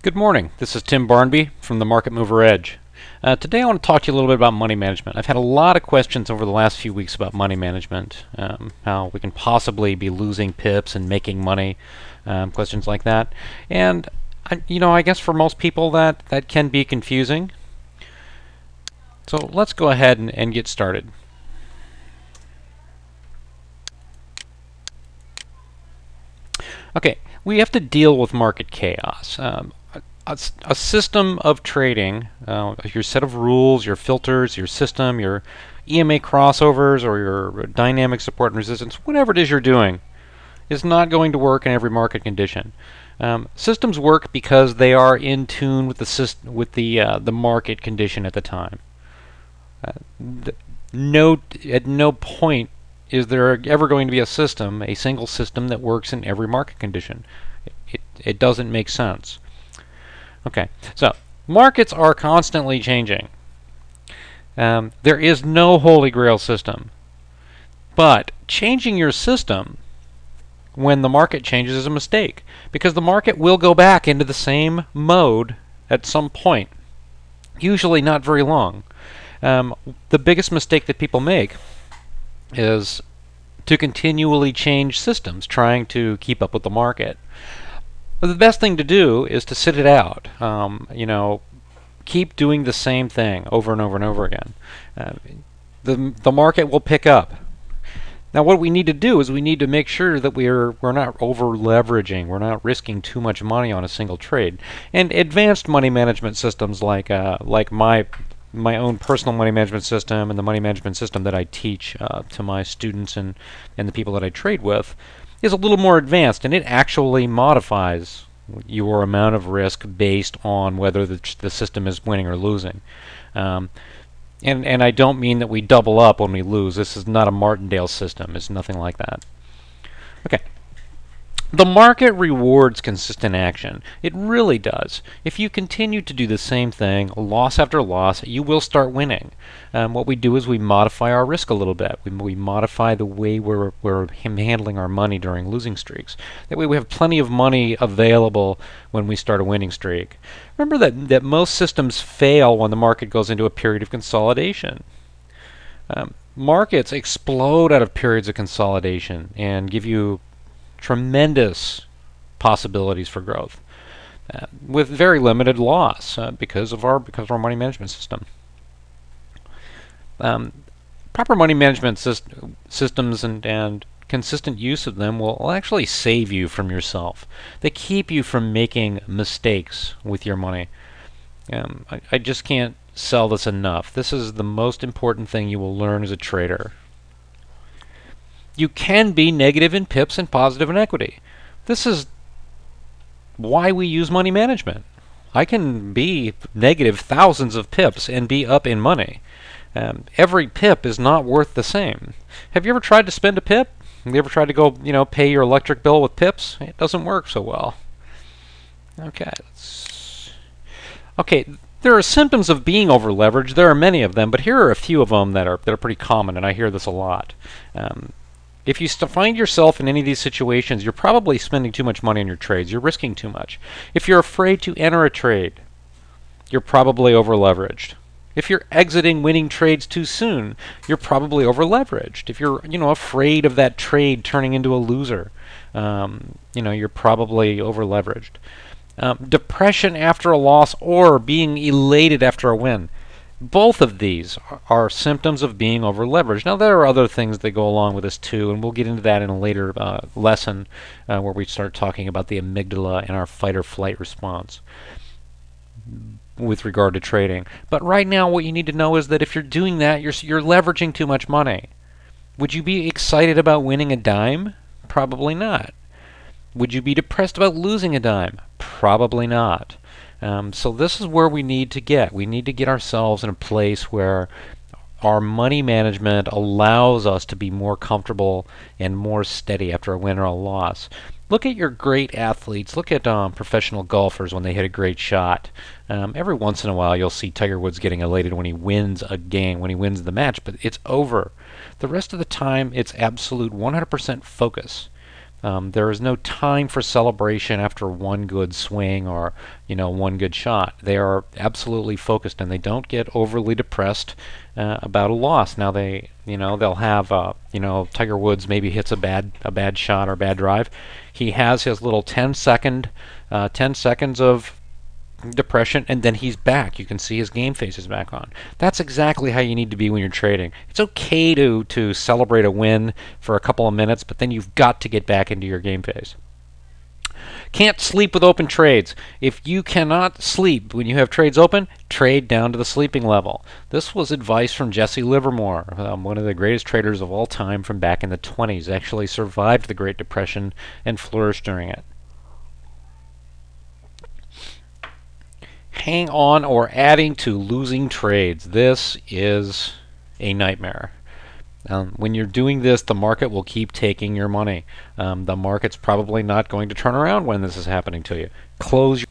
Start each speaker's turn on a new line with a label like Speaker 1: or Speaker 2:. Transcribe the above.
Speaker 1: Good morning. This is Tim Barnby from the Market Mover Edge. Today I want to talk to you a little bit about money management. I've had a lot of questions over the last few weeks about money management, how we can possibly be losing pips and making money, questions like that. And I guess for most people that can be confusing. So let's go ahead and get started. Okay, we have to deal with market chaos. A system of trading, your set of rules, your filters, your system, your EMA crossovers, or your dynamic support and resistance, whatever it is you're doing, is not going to work in every market condition. Systems work because they are in tune with the market condition at the time. At no point is there ever going to be a single system that works in every market condition. It doesn't make sense. Okay, so markets are constantly changing. There is no holy grail system. But changing your system when the market changes is a mistake, because the market will go back into the same mode at some point, usually not very long. The biggest mistake that people make is to continually change systems, trying to keep up with the market. But the best thing to do is to sit it out. Keep doing the same thing over and over and over again. The market will pick up. Now, what we need to do is we need to make sure that we're not over leveraging. We're not risking too much money on a single trade. And advanced money management systems like my own personal money management system and the money management system that I teach to my students and the people that I trade with is a little more advanced, and it actually modifies your amount of risk based on whether the system is winning or losing. And I don't mean that we double up when we lose. This is not a Martindale system. It's nothing like that. Okay. The market rewards consistent action. It really does. If you continue to do the same thing, loss after loss, you will start winning. What we do is we modify our risk a little bit. We modify the way we're handling our money during losing streaks. That way we have plenty of money available when we start a winning streak. Remember that most systems fail when the market goes into a period of consolidation. Markets explode out of periods of consolidation and give you tremendous possibilities for growth with very limited loss because of our money management system. Proper money management systems and consistent use of them will actually save you from yourself. They keep you from making mistakes with your money. I just can't sell this enough. This is the most important thing you will learn as a trader. You can be negative in pips and positive in equity. This is why we use money management. I can be negative thousands of pips and be up in money. Every pip is not worth the same. Have you ever tried to spend a pip? Have you ever tried to go, pay your electric bill with pips? It doesn't work so well. Okay, there are symptoms of being over-leveraged. There are many of them, but here are a few of them that are pretty common, and I hear this a lot. If you find yourself in any of these situations, you're probably spending too much money on your trades. You're risking too much. If you're afraid to enter a trade, you're probably over-leveraged. If you're exiting winning trades too soon, you're probably over-leveraged. If you're, afraid of that trade turning into a loser, you're probably over-leveraged. Depression after a loss or being elated after a win. Both of these are symptoms of being over-leveraged. Now, there are other things that go along with this too, and we'll get into that in a later lesson where we start talking about the amygdala and our fight or flight response. with regard to trading. But right now, what you need to know is that if you're doing that, you're leveraging too much money. Would you be excited about winning a dime? Probably not. Would you be depressed about losing a dime? Probably not. So this is where we need to get. We need to get ourselves in a place where our money management allows us to be more comfortable and more steady after a win or a loss. Look at your great athletes. Look at professional golfers when they hit a great shot. Every once in a while, you'll see Tiger Woods getting elated when he wins a game, when he wins the match, but it's over. The rest of the time, it's absolute 100% focus. There is no time for celebration after one good swing or one good shot. They are absolutely focused, and they don't get overly depressed about a loss. Now they'll have Tiger Woods maybe hits a bad shot or bad drive. He has his little 10 seconds of depression, and then he's back. You can see his game face is back on. That's exactly how you need to be when you're trading. It's okay to celebrate a win for a couple of minutes, but then you've got to get back into your game phase. Can't sleep with open trades. If you cannot sleep when you have trades open, trade down to the sleeping level. This was advice from Jesse Livermore, one of the greatest traders of all time from back in the 20s. Actually survived the Great Depression and flourished during it. Hang on or adding to losing trades. This is a nightmare. When you're doing this, the market will keep taking your money. The market's probably not going to turn around when this is happening to you. Close your